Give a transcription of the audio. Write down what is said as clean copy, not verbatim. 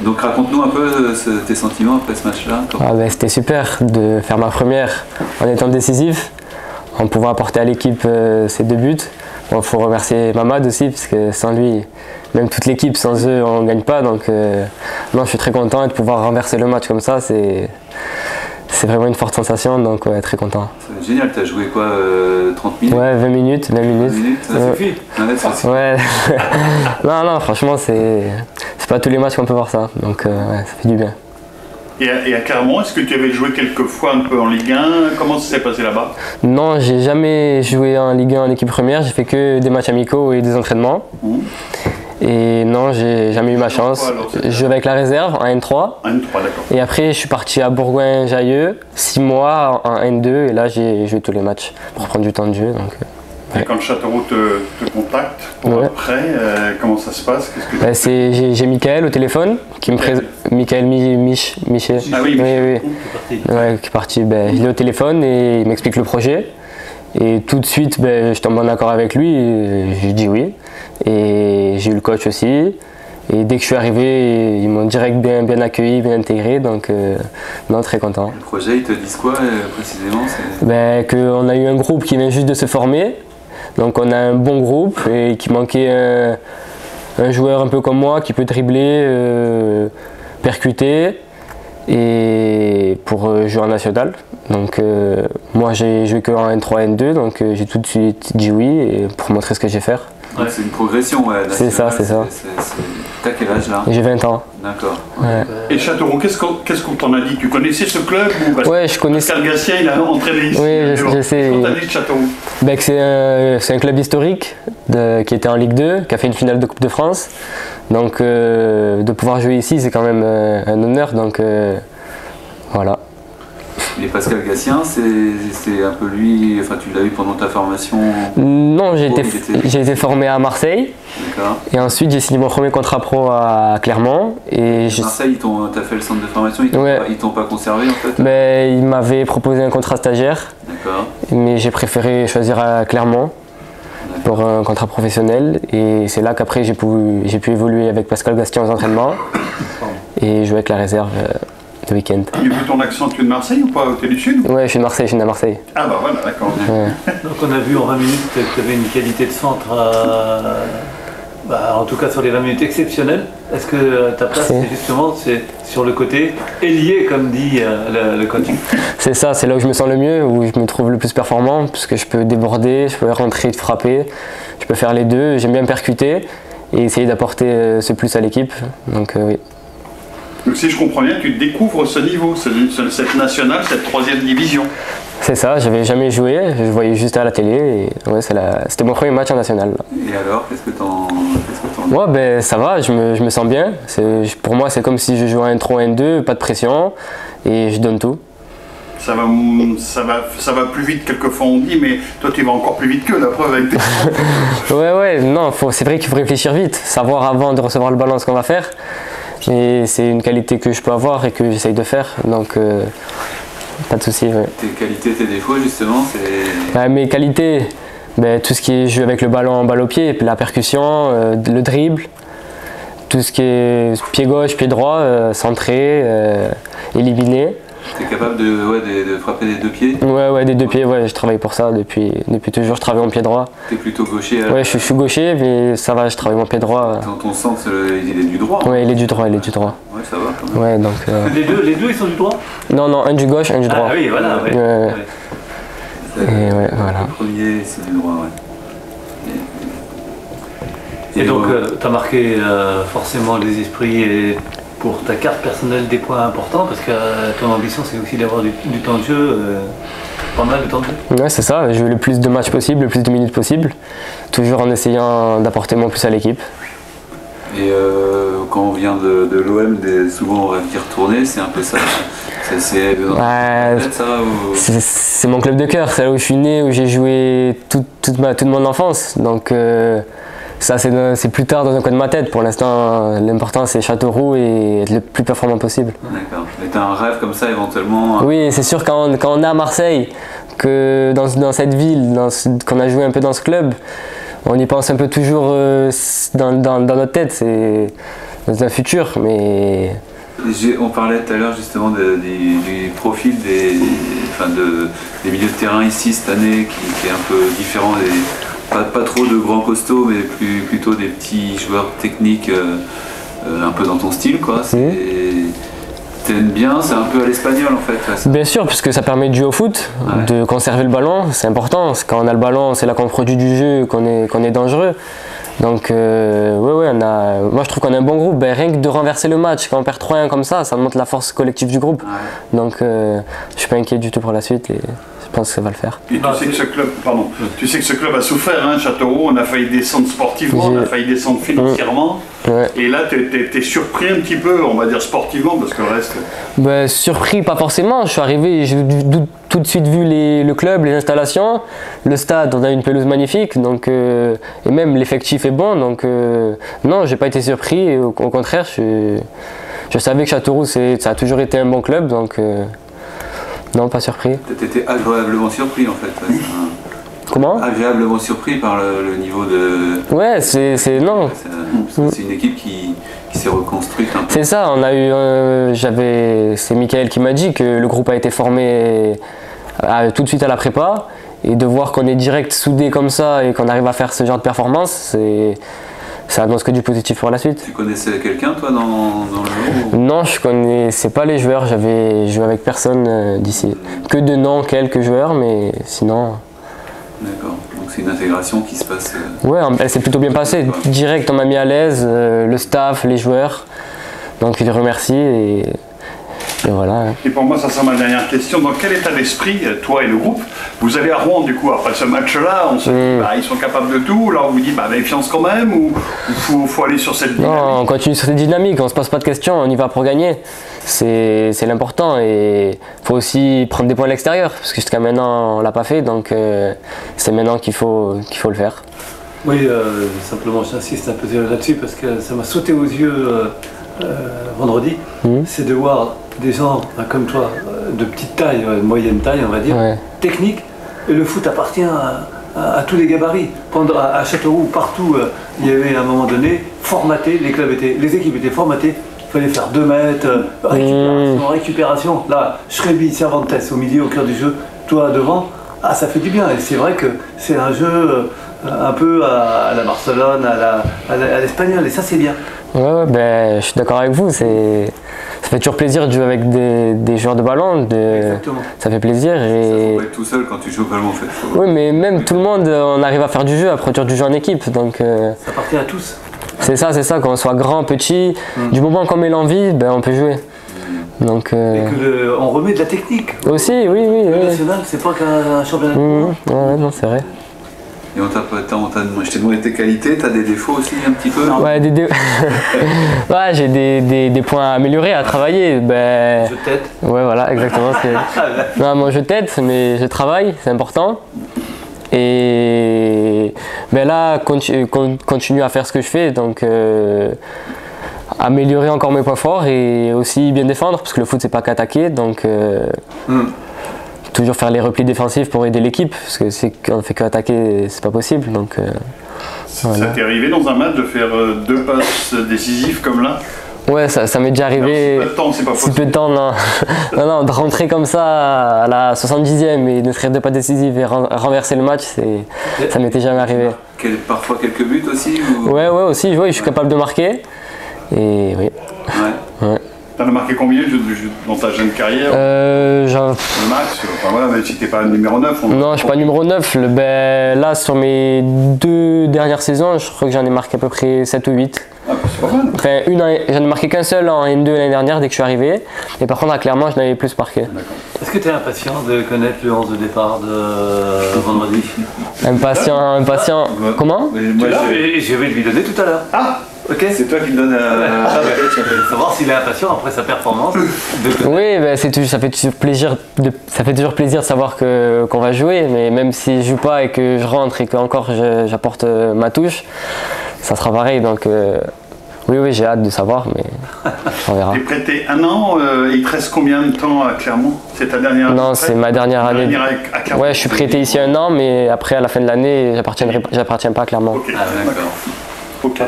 Donc raconte-nous un peu tes sentiments après ce match-là. C'était super de faire ma première en étant décisif, en pouvant apporter à l'équipe ces 2 buts. Il faut remercier Mamad aussi, parce que sans lui, même toute l'équipe, sans eux, on ne gagne pas. Donc non, je suis très content de pouvoir renverser le match comme ça. C'est vraiment une forte sensation, donc ouais, très content. C'est génial, tu as joué quoi, 30 minutes? Ouais, 20 minutes. 20 minutes, ça suffit. Ouais. non, franchement, c'est pas tous les matchs qu'on peut voir ça, donc ouais, ça fait du bien. Et à Clermont, est-ce que tu avais joué quelques fois un peu en Ligue 1? Comment ça s'est passé là-bas? Non, j'ai jamais joué en Ligue 1 en équipe première, j'ai fait que des matchs amicaux et des entraînements. Et non, j'ai jamais eu ma chance. Je jouais avec la réserve en N3. En N3, d'accord. Et après, je suis parti à Bourgoin-Jallieu, 6 mois en N2, et là j'ai joué tous les matchs pour prendre du temps de jeu. Donc, et quand le Châteauroux te contacte pour après, comment ça se passe? J'ai Michael au téléphone qui me présente. Michael Miché. Ah oui, oui. Qui est parti. Il est au téléphone et il m'explique le projet. Et tout de suite, je tombe en accord avec lui et je dis oui. Et j'ai eu le coach aussi. Et dès que je suis arrivé, ils m'ont direct bien accueilli, bien intégré. Donc, non, très content. Le projet, ils te disent quoi précisément? Qu'on a eu un groupe qui vient juste de se former. Donc on a un bon groupe et qu'il manquait un joueur un peu comme moi qui peut dribbler, percuter et pour jouer en national. Donc moi j'ai joué qu'en N3, N2, donc j'ai tout de suite dit oui et pour montrer ce que je vais faire. Ouais, c'est une progression, ouais. C'est ça. T'as quel âge là? J'ai 20 ans. D'accord. Ouais. Et Châteauroux, qu'est-ce qu'on t'en a dit? Tu connaissais ce club ou Ouais, je connaissais. Pascal Gatien, il a entraîné ici. Oui, je sais. Qu'est-ce qu'on t'a dit de Châteauroux? C'est un club historique qui était en Ligue 2, qui a fait une finale de Coupe de France. Donc de pouvoir jouer ici, c'est quand même un honneur. Donc voilà. Et Pascal Gatien, c'est un peu lui, enfin tu l'as eu pendant ta formation? Non, j'ai été formé à Marseille. D'accord. Et ensuite j'ai signé mon premier contrat pro à Clermont. Et Marseille, t'as fait le centre de formation, ils t'ont pas conservé en fait? Ils m'avaient proposé un contrat stagiaire. D'accord. Mais j'ai préféré choisir à Clermont pour un contrat professionnel. Et c'est là qu'après j'ai pu évoluer avec Pascal Gatien aux entraînements et jouer avec la réserve. Le week-end. Tu as vu ton accent, tu es de Marseille ou pas? Tu es du Sud? Ouais, je suis de Marseille, je suis né à Marseille. Ah bah voilà, d'accord. Ouais. Donc on a vu en 20 minutes que tu avais une qualité de centre, en tout cas sur les 20 minutes exceptionnelle. Est-ce que ta place c'est sur le côté ailier comme dit le coach? C'est ça, c'est là où je me sens le mieux, où je me trouve le plus performant, parce que je peux déborder, je peux rentrer, frapper, je peux faire les deux, j'aime bien percuter et essayer d'apporter ce plus à l'équipe. Donc oui. Donc si je comprends bien, tu découvres ce niveau, cette nationale, cette 3e division. C'est ça, j'avais jamais joué, je voyais juste à la télé et ouais, c'était mon premier match en national. Et alors, qu'est-ce que t'en dis? Ouais, ça va, je me sens bien. Pour moi, c'est comme si je jouais à un N3, N2, pas de pression et je donne tout. Ça va plus vite quelquefois on dit, mais toi tu vas encore plus vite que la preuve avec tes... Ouais, non, c'est vrai qu'il faut réfléchir vite, savoir avant de recevoir le ballon ce qu'on va faire. Et c'est une qualité que je peux avoir et que j'essaye de faire, donc pas de souci. Ouais. Tes qualités, tes défauts justement, c'est... Mes qualités, tout ce qui est jeu avec le ballon en balle au pied, la percussion, le dribble, tout ce qui est pied gauche, pied droit, centré, éliminé. Tu es capable de frapper des deux pieds? Ouais, des deux pieds, ouais, je travaille pour ça depuis toujours, je travaille mon pied droit. Tu es plutôt gaucher? Ouais, je suis gaucher, mais ça va, je travaille mon pied droit. Dans ton sens, il est du droit? Ouais, il est du droit. Ouais, ça va quand même. Ouais, donc, les deux, ils sont du droit? Non, un du gauche, un du droit. Ah oui, voilà, ouais. Et ouais, voilà. Le premier, c'est du droit, ouais. Et donc, tu as marqué forcément les esprits et pour ta carte personnelle des points importants, parce que ton ambition c'est aussi d'avoir du temps de jeu, pas mal de temps de jeu. Ouais, c'est ça, jouer le plus de matchs possible, le plus de minutes possible, toujours en essayant d'apporter mon plus à l'équipe. Et quand on vient de l'OM, souvent on rêve d'y retourner, c'est un peu ça. C'est mon club de cœur, c'est là où je suis né, où j'ai joué toute mon enfance. Donc ça c'est plus tard dans un coin de ma tête. Pour l'instant, l'important c'est Châteauroux et être le plus performant possible. D'accord. Mais tu as un rêve comme ça éventuellement? Oui, c'est sûr, quand on est à Marseille, que dans cette ville, qu'on a joué un peu dans ce club, on y pense un peu toujours dans notre tête. un futur, mais... On parlait tout à l'heure justement du profil des milieux de terrain ici cette année qui est un peu différent, pas trop de grands costauds mais plutôt des petits joueurs techniques un peu dans ton style quoi. T'aimes bien, c'est un peu à l'espagnol en fait. Ouais, bien sûr, parce que ça permet de jouer au foot, de conserver le ballon, c'est important. Quand on a le ballon, c'est là qu'on produit du jeu, qu'on est dangereux. Donc moi je trouve qu'on a un bon groupe, rien que de renverser le match, quand on perd 3-1 comme ça montre la force collective du groupe. Donc je suis pas inquiet du tout pour la suite et je pense que ça va le faire. Et tu sais que ce club a souffert, hein, Châteauroux, on a failli descendre sportivement, on a failli descendre financièrement. Et là t'es surpris un petit peu, on va dire sportivement, parce que le reste... Surpris pas forcément, je suis arrivé, j'ai tout de suite vu le club, les installations, le stade, on a une pelouse magnifique, donc, et même l'effectif est bon, donc non, j'ai pas été surpris, au contraire, je savais que Châteauroux ça a toujours été un bon club, donc non, pas surpris. Tu étais agréablement surpris en fait. Ouais, comment? Agréablement surpris par le niveau de... Ouais, c'est une équipe qui s'est reconstruite un peu. C'est ça, on a eu, c'est Mickaël qui m'a dit que le groupe a été formé tout de suite à la prépa, et de voir qu'on est direct soudé comme ça et qu'on arrive à faire ce genre de performance, ça annonce que du positif pour la suite. Tu connaissais quelqu'un toi dans le jeu? Non, je connaissais pas les joueurs, j'avais joué avec personne d'ici. Que de noms, quelques joueurs, mais sinon... D'accord, donc c'est une intégration qui se passe... Ouais, elle s'est plutôt bien passée. Direct, on m'a mis à l'aise, le staff, les joueurs. Donc je les remercie et voilà. Et pour moi, ça sera ma dernière question. Dans quel état d'esprit, toi et le groupe, vous allez à Rouen du coup après ce match-là? On se dit, ils sont capables de tout. Là, on vous dit, méfiance quand même, ou il faut aller sur cette dynamique? Non, on continue sur cette dynamique, on se pose pas de questions, on y va pour gagner. C'est l'important, et il faut aussi prendre des points à l'extérieur, parce que jusqu'à maintenant, on l'a pas fait, donc c'est maintenant qu'il faut le faire. Oui, simplement, j'insiste un peu là-dessus, parce que ça m'a sauté aux yeux vendredi, c'est de voir des gens comme toi, de petite taille, de moyenne taille on va dire, technique, et le foot appartient à tous les gabarits. À Châteauroux, partout, il y avait à un moment donné, formaté, les équipes étaient formatées, il fallait faire 2 mètres, récupération, là, Schrebi, Cervantes au milieu, au cœur du jeu, toi devant, ça fait du bien, et c'est vrai que c'est un jeu un peu à la Barcelone, à l'espagnol, et ça c'est bien. Ouais, je suis d'accord avec vous, ça fait toujours plaisir de jouer avec des joueurs de ballon, ça fait plaisir. Et... Ça faut être tout seul quand tu joues au ballon en fait. Oui, mais même tout le monde, on arrive à faire du jeu, à produire du jeu en équipe. Donc, ça appartient à tous. C'est ça, qu'on soit grand, petit, du moment qu'on met l'envie, on peut jouer. Donc, et on remet de la technique. Aussi, oui. Le national, c'est pas qu'un championnat de monde. Ouais, non, c'est vrai. Et je t'ai demandé tes qualités, tu as des défauts aussi un petit peu? Ouais, ouais, j'ai des points à améliorer, à travailler. Je tête. Ouais, voilà, exactement. Non, moi je tête, mais je travaille, c'est important. Et là, continue à faire ce que je fais, donc améliorer encore mes points forts et aussi bien défendre, parce que le foot c'est pas qu'attaquer, donc toujours faire les replis défensifs pour aider l'équipe, parce que si on ne fait qu'attaquer, c'est pas possible. Donc, voilà. Ça t'est arrivé dans un match de faire 2 passes décisives comme là? Ouais, ça m'est déjà arrivé. Si peu de temps, c'est pas possible. Si peu de temps, non. non, de rentrer comme ça à la 70e et de faire 2 passes décisives et renverser le match, ça m'était jamais arrivé. Parfois quelques buts aussi ou... Ouais, aussi, je suis capable de marquer. Et oui. Ouais. T'en as marqué combien dans ta jeune carrière? Le max, mais si t'es pas numéro 9. Non, je suis pas numéro 9. Là, sur mes 2 dernières saisons, je crois que j'en ai marqué à peu près 7 ou 8. Ah, c'est pas mal. Enfin, j'en ai marqué qu'un seul en N2 l'année dernière dès que je suis arrivé. Et par contre, clairement, je n'avais plus marqué. Est-ce que tu es impatient de connaître le 11 de départ de vendredi? Impatient. Comment? Je vais lui donner tout à l'heure. Ah, ok, c'est toi qui me donnes savoir s'il est impatient après sa performance. Oui, ça fait toujours plaisir de savoir qu'on va jouer, mais même si je joue pas et que je rentre et qu'encore j'apporte ma touche, ça sera pareil. Donc oui, j'ai hâte de savoir, mais on verra. Tu es prêté 1 an, il te reste combien de temps à Clermont? C'est ta dernière année? Non, c'est ma dernière année. Ouais, je suis prêté ici 1 an, mais après à la fin de l'année, j'appartiens pas à Clermont. Ok, d'accord. Ok.